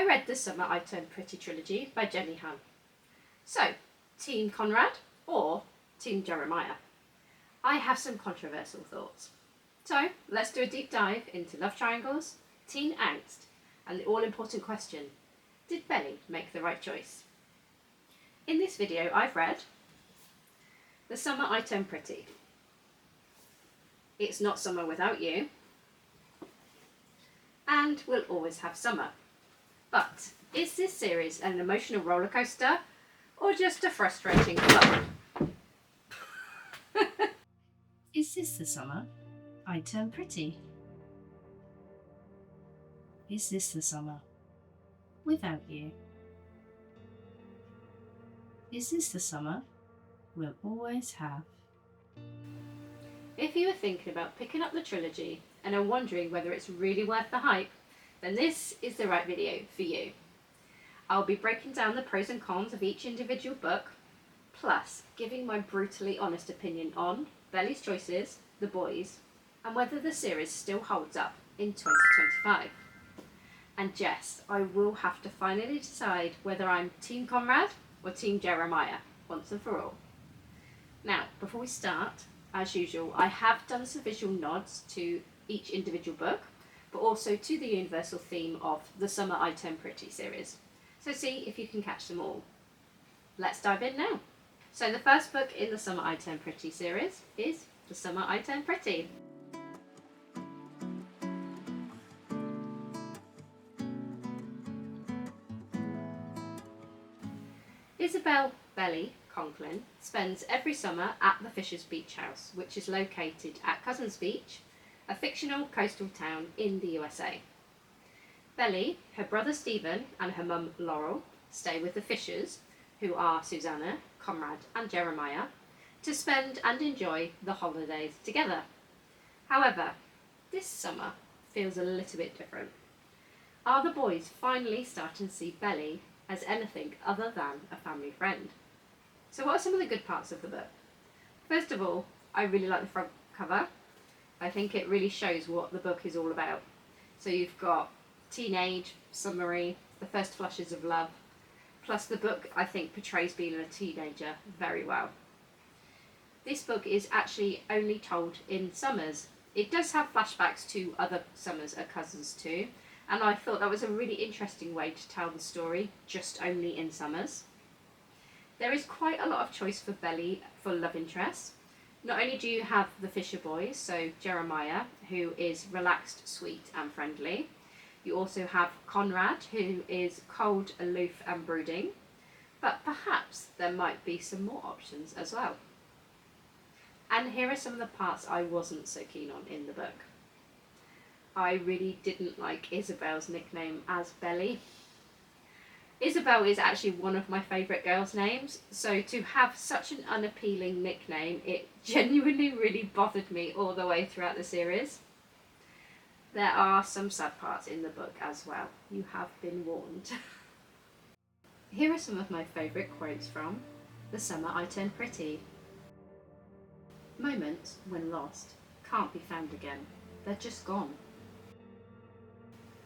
I read The Summer I Turned Pretty trilogy by Jenny Han. So, Team Conrad or Team Jeremiah? I have some controversial thoughts. So, let's do a deep dive into love triangles, teen angst, and the all-important question, did Belly make the right choice? In this video I've read The Summer I Turned Pretty, It's Not Summer Without You, and We'll Always Have Summer. But is this series an emotional rollercoaster or just a frustrating flop? Is this the summer I turned pretty? Is this the summer without you? Is this the summer we'll always have? If you are thinking about picking up the trilogy and are wondering whether it's really worth the hype, then this is the right video for you. I'll be breaking down the pros and cons of each individual book, plus giving my brutally honest opinion on Belly's choices, the boys, and whether the series still holds up in 2025. And yes, I will have to finally decide whether I'm Team Conrad or Team Jeremiah, once and for all. Now, before we start, as usual, I have done some visual nods to each individual book, but also to the universal theme of the Summer I Turned Pretty series. So see if you can catch them all. Let's dive in now. So the first book in the Summer I Turned Pretty series is The Summer I Turned Pretty. Isabel Belly Conklin spends every summer at the Fisher's Beach House, which is located at Cousins Beach, a fictional coastal town in the USA. Belly, her brother Stephen, and her mum Laurel stay with the Fishers, who are Susanna, Conrad, and Jeremiah, to spend and enjoy the holidays together. However, this summer feels a little bit different. Are the boys finally starting to see Belly as anything other than a family friend? So what are some of the good parts of the book? First of all, I really like the front cover. I think it really shows what the book is all about. So you've got teenage, summary, the first flushes of love, plus the book I think portrays being a teenager very well. This book is actually only told in summers. It does have flashbacks to other summers at Cousins too, and I thought that was a really interesting way to tell the story just only in summers. There is quite a lot of choice for Belly for love interests. Not only do you have the Fisher boys, so Jeremiah, who is relaxed, sweet and friendly. You also have Conrad, who is cold, aloof and brooding. But perhaps there might be some more options as well. And here are some of the parts I wasn't so keen on in the book. I really didn't like Isabel's nickname as Belly. Isabel is actually one of my favourite girls' names, so to have such an unappealing nickname, it genuinely really bothered me all the way throughout the series. There are some sad parts in the book as well. You have been warned. Here are some of my favourite quotes from The Summer I Turned Pretty. Moments, when lost, can't be found again. They're just gone.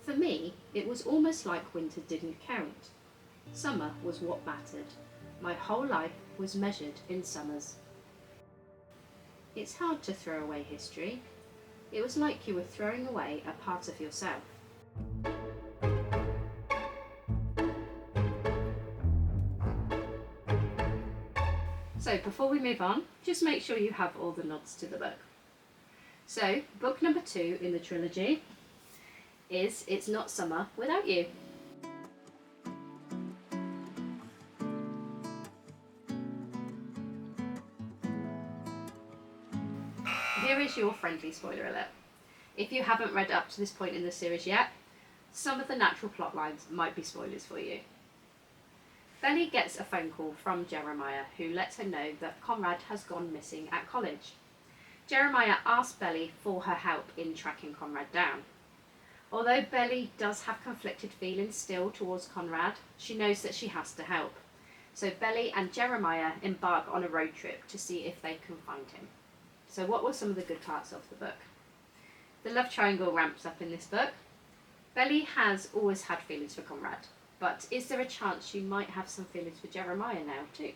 For me, it was almost like winter didn't count. Summer was what mattered. My whole life was measured in summers. It's hard to throw away history. It was like you were throwing away a part of yourself. So before we move on, just make sure you have all the nods to the book. So book number 2 in the trilogy is It's Not Summer Without You. Here is your friendly spoiler alert. If you haven't read up to this point in the series yet, some of the natural plot lines might be spoilers for you. Belly gets a phone call from Jeremiah, who lets her know that Conrad has gone missing at college. Jeremiah asks Belly for her help in tracking Conrad down. Although Belly does have conflicted feelings still towards Conrad, she knows that she has to help. So Belly and Jeremiah embark on a road trip to see if they can find him. So what were some of the good parts of the book? The love triangle ramps up in this book. Belly has always had feelings for Conrad, but is there a chance she might have some feelings for Jeremiah now too?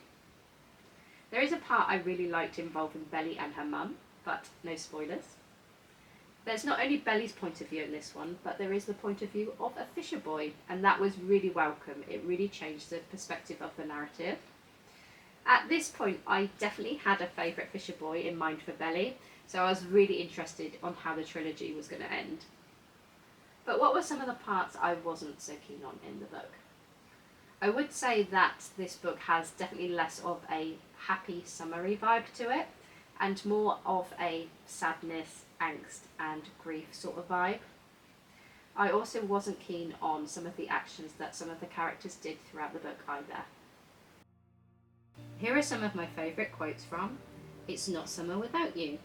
There is a part I really liked involving Belly and her mum, but no spoilers. There's not only Belly's point of view in this one, but there is the point of view of a fisher boy, and that was really welcome. It really changed the perspective of the narrative. At this point, I definitely had a favourite fisher boy in mind for Belly, so I was really interested on how the trilogy was going to end. But what were some of the parts I wasn't so keen on in the book? I would say that this book has definitely less of a happy summary vibe to it, and more of a sadness, angst and grief sort of vibe. I also wasn't keen on some of the actions that some of the characters did throughout the book either. Here are some of my favourite quotes from It's Not Summer Without You.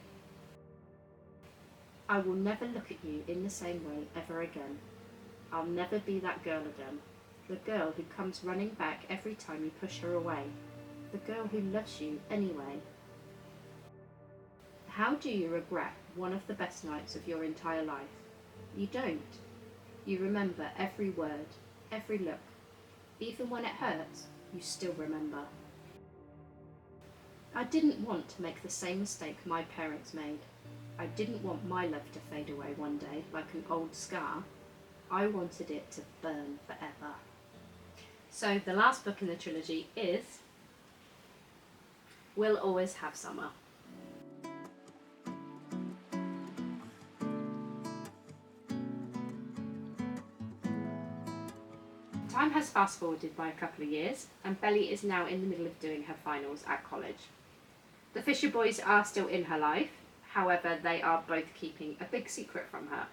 I will never look at you in the same way ever again. I'll never be that girl again. The girl who comes running back every time you push her away. The girl who loves you anyway. How do you regret one of the best nights of your entire life? You don't. You remember every word, every look. Even when it hurts, you still remember. I didn't want to make the same mistake my parents made. I didn't want my love to fade away one day like an old scar. I wanted it to burn forever. So the last book in the trilogy is We'll Always Have Summer. Time has fast forwarded by a couple of years, and Belly is now in the middle of doing her finals at college. The Fisher boys are still in her life, however they are both keeping a big secret from her.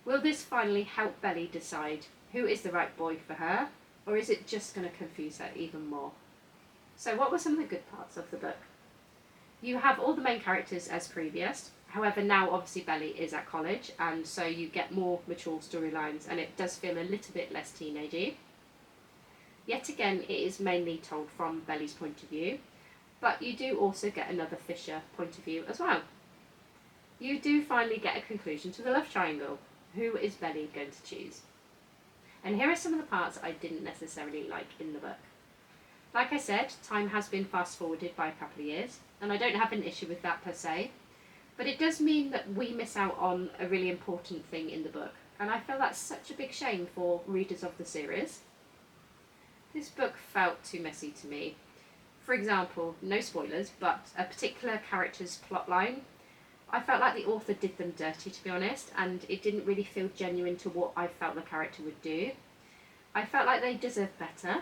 Will this finally help Belly decide who is the right boy for her, or is it just going to confuse her even more? So what were some of the good parts of the book? You have all the main characters as previous, however now obviously Belly is at college, and so you get more mature storylines and it does feel a little bit less teenagey. Yet again it is mainly told from Belly's point of view, but you do also get another Fisher point of view as well. You do finally get a conclusion to the love triangle. Who is Belly going to choose? And here are some of the parts I didn't necessarily like in the book. Like I said, time has been fast forwarded by a couple of years, and I don't have an issue with that per se, but it does mean that we miss out on a really important thing in the book, and I feel that's such a big shame for readers of the series. This book felt too messy to me. For example, no spoilers, but a particular character's plotline, I felt like the author did them dirty, to be honest, and it didn't really feel genuine to what I felt the character would do. I felt like they deserved better.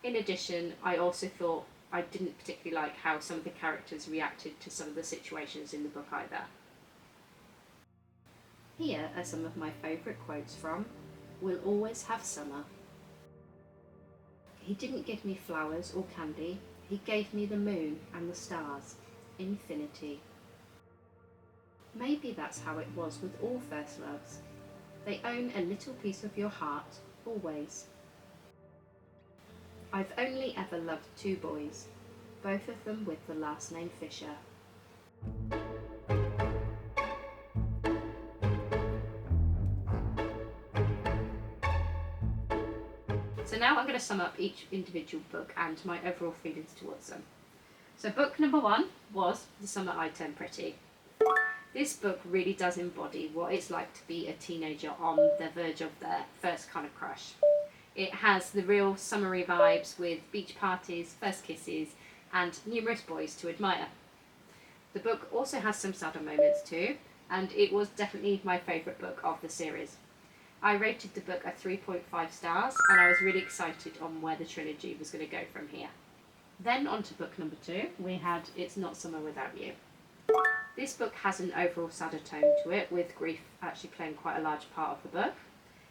In addition, I also thought I didn't particularly like how some of the characters reacted to some of the situations in the book either. Here are some of my favourite quotes from We'll Always Have Summer. He didn't give me flowers or candy, he gave me the moon and the stars, infinity. Maybe that's how it was with all first loves. They own a little piece of your heart, always. I've only ever loved two boys, both of them with the last name Fisher. So now I'm going to sum up each individual book and my overall feelings towards them. So book number 1 was The Summer I Turned Pretty. This book really does embody what it's like to be a teenager on the verge of their first kind of crush. It has the real summery vibes with beach parties, first kisses, and numerous boys to admire. The book also has some sadder moments too, and it was definitely my favourite book of the series. I rated the book at 3.5 stars, and I was really excited on where the trilogy was going to go from here. Then on to book number 2, we had It's Not Summer Without You. This book has an overall sadder tone to it, with grief actually playing quite a large part of the book.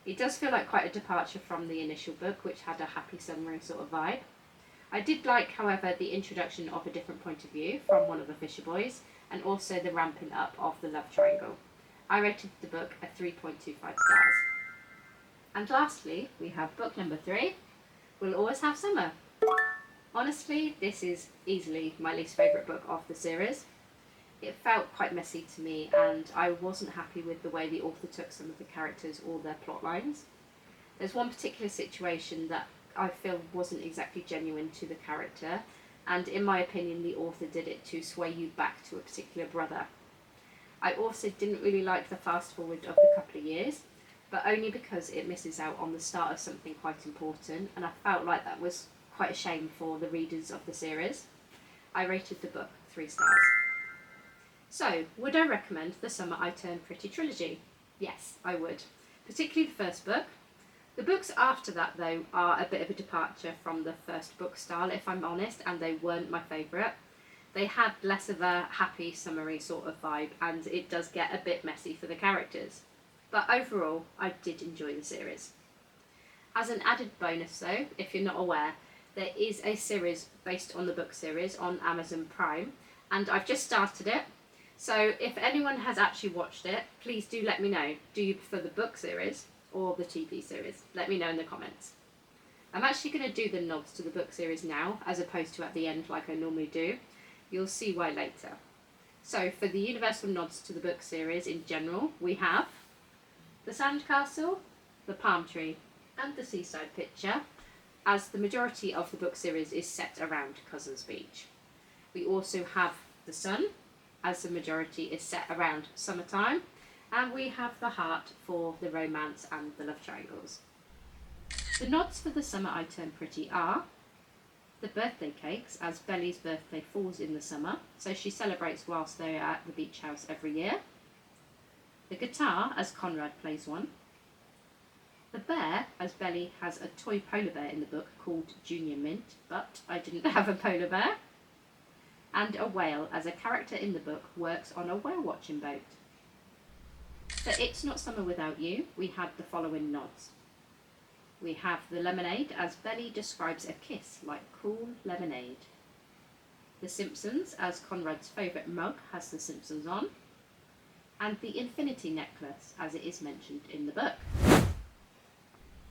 It does feel like quite a departure from the initial book, which had a happy summery sort of vibe. I did like, however, the introduction of a different point of view from one of the Fisher boys, and also the ramping up of the love triangle. I rated the book at 3.25 stars. And lastly, we have book number 3, We'll Always Have Summer. Honestly, this is easily my least favourite book of the series. It felt quite messy to me, and I wasn't happy with the way the author took some of the characters or their plot lines. There's one particular situation that I feel wasn't exactly genuine to the character, and in my opinion the author did it to sway you back to a particular brother. I also didn't really like the fast forward of the couple of years, but only because it misses out on the start of something quite important, and I felt like that was quite a shame for the readers of the series. I rated the book 3 stars. So, would I recommend The Summer I Turned Pretty trilogy? Yes, I would. Particularly the first book. The books after that, though, are a bit of a departure from the first book style, if I'm honest, and they weren't my favourite. They had less of a happy, summery sort of vibe, and it does get a bit messy for the characters. But overall, I did enjoy the series. As an added bonus, though, if you're not aware, there is a series based on the book series on Amazon Prime, and I've just started it. So if anyone has actually watched it, please do let me know. Do you prefer the book series or the TV series? Let me know in the comments. I'm actually going to do the nods to the book series now, as opposed to at the end like I normally do. You'll see why later. So for the universal nods to the book series in general, we have the sandcastle, the palm tree, and the seaside picture, as the majority of the book series is set around Cousins Beach. We also have the sun, as the majority is set around summertime, and we have the heart for the romance and the love triangles. The nods for The Summer I Turned Pretty are the birthday cakes, as Belly's birthday falls in the summer, so she celebrates whilst they are at the beach house every year. The guitar, as Conrad plays one. The bear, as Belly has a toy polar bear in the book called Junior Mint, but I didn't have a polar bear. And a whale, as a character in the book works on a whale watching boat. For It's Not Summer Without You, we have the following nods. We have the lemonade, as Belly describes a kiss like cool lemonade. The Simpsons, as Conrad's favourite mug has the Simpsons on. And the infinity necklace, as it is mentioned in the book.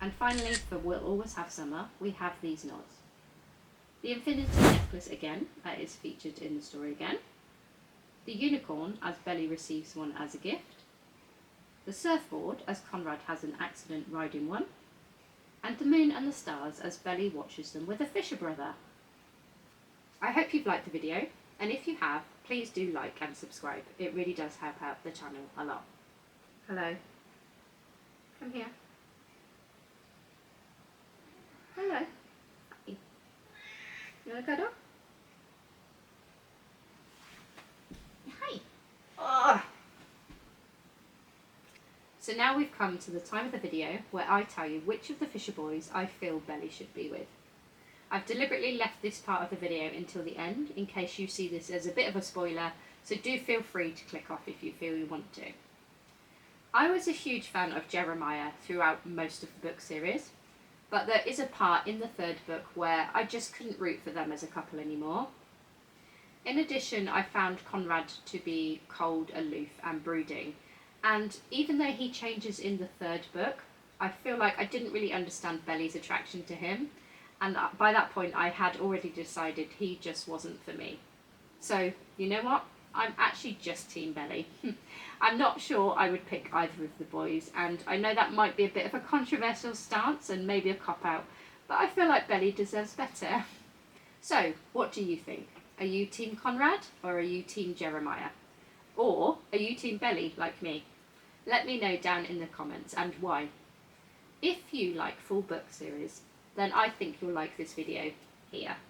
And finally, for We'll Always Have Summer, we have these nods. The infinity necklace again, that is featured in the story again. The unicorn, as Belly receives one as a gift. The surfboard, as Conrad has an accident riding one. And the moon and the stars, as Belly watches them with a fisher brother. I hope you've liked the video, and if you have, please do like and subscribe. It really does help out the channel a lot. Hello. Come here. Hello. Hi. You want to cuddle? Hi. Oh. So now we've come to the time of the video where I tell you which of the Fisher boys I feel Belly should be with. I've deliberately left this part of the video until the end in case you see this as a bit of a spoiler, so do feel free to click off if you feel you want to. I was a huge fan of Jeremiah throughout most of the book series, but there is a part in the third book where I just couldn't root for them as a couple anymore. In addition, I found Conrad to be cold, aloof and brooding, and even though he changes in the third book, I feel like I didn't really understand Belly's attraction to him, and by that point I had already decided he just wasn't for me. So, you know what? I'm actually just Team Belly. I'm not sure I would pick either of the boys, and I know that might be a bit of a controversial stance and maybe a cop-out, but I feel like Belly deserves better. So, what do you think? Are you Team Conrad or are you Team Jeremiah? Or are you Team Belly like me? Let me know down in the comments and why. If you like full book series, then I think you'll like this video here.